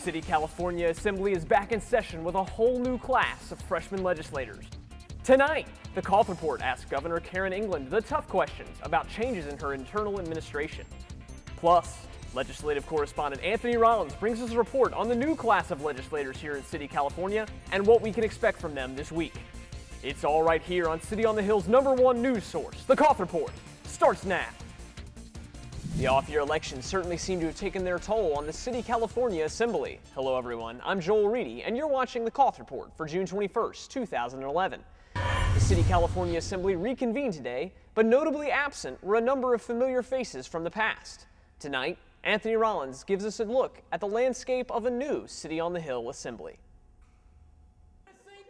City, California Assembly is back in session with a whole new class of freshman legislators. Tonight, the Cauth Report asks Governor Karen England the tough questions about changes in her internal administration. Plus, legislative correspondent Anthony Rollins brings us a report on the new class of legislators here in City, California and what we can expect from them this week. It's all right here on City on the Hill's #1 news source. The Cauth Report starts now. The off-year elections certainly seem to have taken their toll on the City, California Assembly. Hello everyone, I'm Joel Reedy, and you're watching the Cauth Report for June 21st, 2011. The City, California Assembly reconvened today, but notably absent were a number of familiar faces from the past. Tonight, Anthony Rollins gives us a look at the landscape of a new City on the Hill Assembly.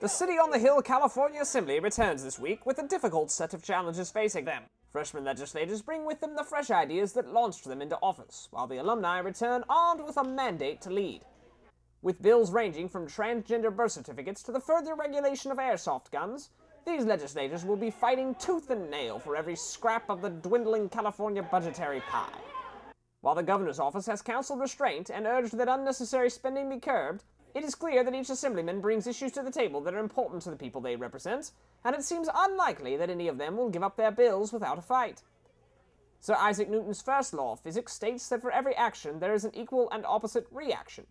The City on the Hill California Assembly returns this week with a difficult set of challenges facing them. Freshman legislators bring with them the fresh ideas that launched them into office, while the alumni return armed with a mandate to lead. With bills ranging from transgender birth certificates to the further regulation of airsoft guns, these legislators will be fighting tooth and nail for every scrap of the dwindling California budgetary pie. While the governor's office has counseled restraint and urged that unnecessary spending be curbed, it is clear that each assemblyman brings issues to the table that are important to the people they represent, and it seems unlikely that any of them will give up their bills without a fight. Sir Isaac Newton's first law of physics states that for every action there is an equal and opposite reaction.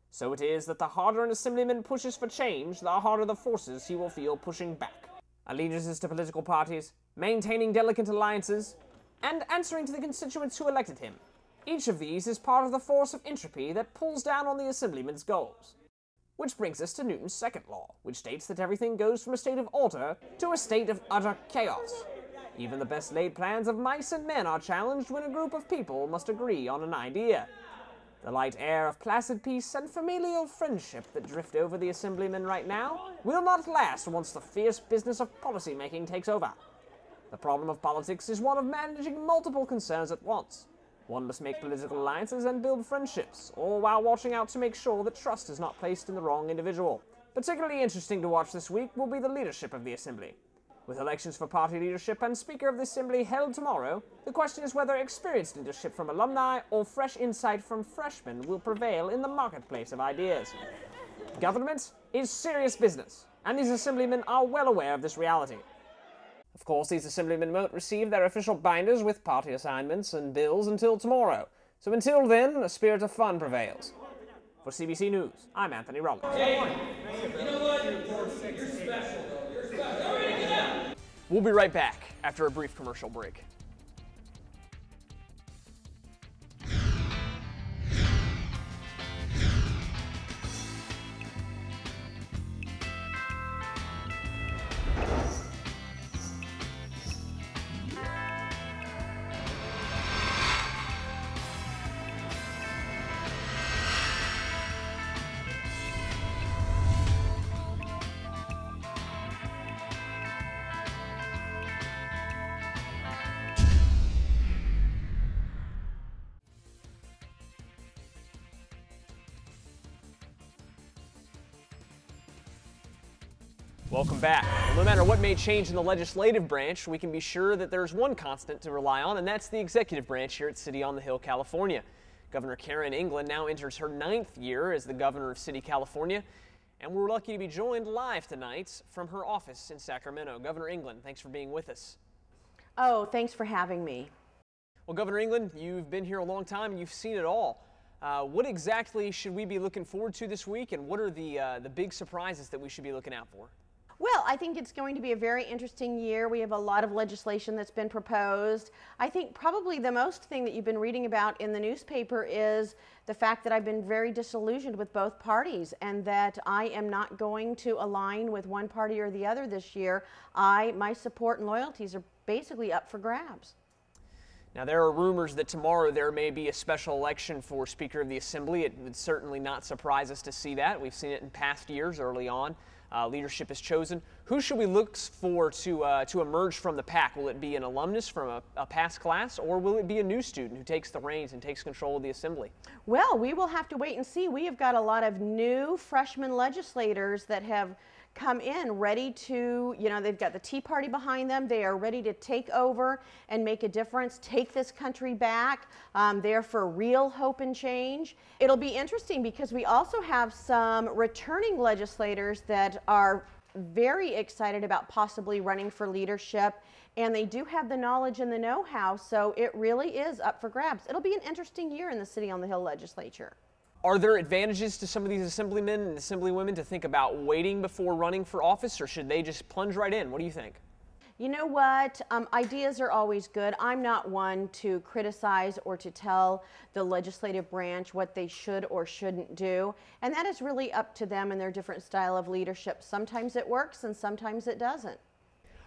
So it is that the harder an assemblyman pushes for change, the harder the forces he will feel pushing back. Allegiances to political parties, maintaining delicate alliances, and answering to the constituents who elected him. Each of these is part of the force of entropy that pulls down on the assemblyman's goals. Which brings us to Newton's second law, which states that everything goes from a state of order to a state of utter chaos. Even the best laid plans of mice and men are challenged when a group of people must agree on an idea. The light air of placid peace and familial friendship that drift over the assemblymen right now will not last once the fierce business of policy-making takes over. The problem of politics is one of managing multiple concerns at once. One must make political alliances and build friendships, all while watching out to make sure that trust is not placed in the wrong individual. Particularly interesting to watch this week will be the leadership of the Assembly. With elections for party leadership and Speaker of the Assembly held tomorrow, the question is whether experienced leadership from alumni or fresh insight from freshmen will prevail in the marketplace of ideas. Government is serious business, and these assemblymen are well aware of this reality. Of course, these assemblymen won't receive their official binders with party assignments and bills until tomorrow. So until then, a spirit of fun prevails. For CBC News, I'm Anthony Rollins. We'll be right back after a brief commercial break. Welcome back. Well, no matter what may change in the legislative branch, we can be sure that there's one constant to rely on, and that's the executive branch here at City on the Hill, California. Governor Karen England now enters her 9th year as the governor of City, California, and we're lucky to be joined live tonight from her office in Sacramento. Governor England, thanks for being with us. Oh, thanks for having me. Well, Governor England, you've been here a long time and you've seen it all. What exactly should we be looking forward to this week, and what are the big surprises that we should be looking out for? Well, I think it's going to be a very interesting year. We have a lot of legislation that's been proposed. I think probably the most thing that you've been reading about in the newspaper is the fact that I've been very disillusioned with both parties and that I am not going to align with one party or the other this year. My support and loyalties are basically up for grabs. Now, there are rumors that tomorrow there may be a special election for Speaker of the Assembly. It would certainly not surprise us to see that. We've seen it in past years early on. Leadership is chosen. Who should we look for to emerge from the pack? Will it be an alumnus from a past class, or will it be a new student who takes the reins and takes control of the Assembly? Well, we will have to wait and see. We have got a lot of new freshman legislators that have come in ready to, they've got the Tea Party behind them. They are ready to take over and make a difference, take this country back. They're for real hope and change. It'll be interesting because we also have some returning legislators that are very excited about possibly running for leadership, and they do have the knowledge and the know-how, so it really is up for grabs. It'll be an interesting year in the City on the Hill legislature. Are there advantages to some of these assemblymen and assemblywomen to think about waiting before running for office, or should they just plunge right in? What do you think? You know what? Ideas are always good. I'm not one to criticize or to tell the legislative branch what they should or shouldn't do, and that is really up to them and their different style of leadership. Sometimes it works and sometimes it doesn't.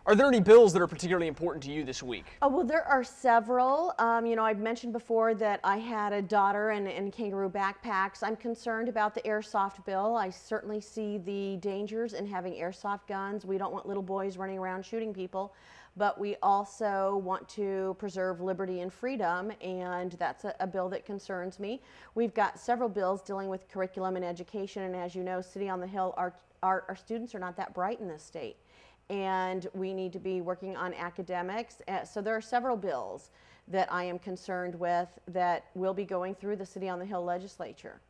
Are there any bills that are particularly important to you this week? Oh, well, there are several. I've mentioned before that I had a daughter and kangaroo backpacks. I'm concerned about the airsoft bill. I certainly see the dangers in having airsoft guns. We don't want little boys running around shooting people, but we also want to preserve liberty and freedom, and that's a bill that concerns me. We've got several bills dealing with curriculum and education, and as you know, City on the Hill, our students are not that bright in this state, and we need to be working on academics. So there are several bills that I am concerned with that will be going through the City on the Hill legislature.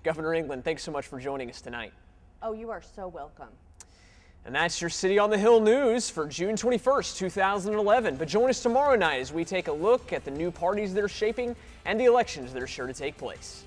Governor England, thanks so much for joining us tonight. Oh, you are so welcome. And that's your City on the Hill news for June 21st, 2011. But join us tomorrow night as we take a look at the new parties that are shaping and the elections that are sure to take place.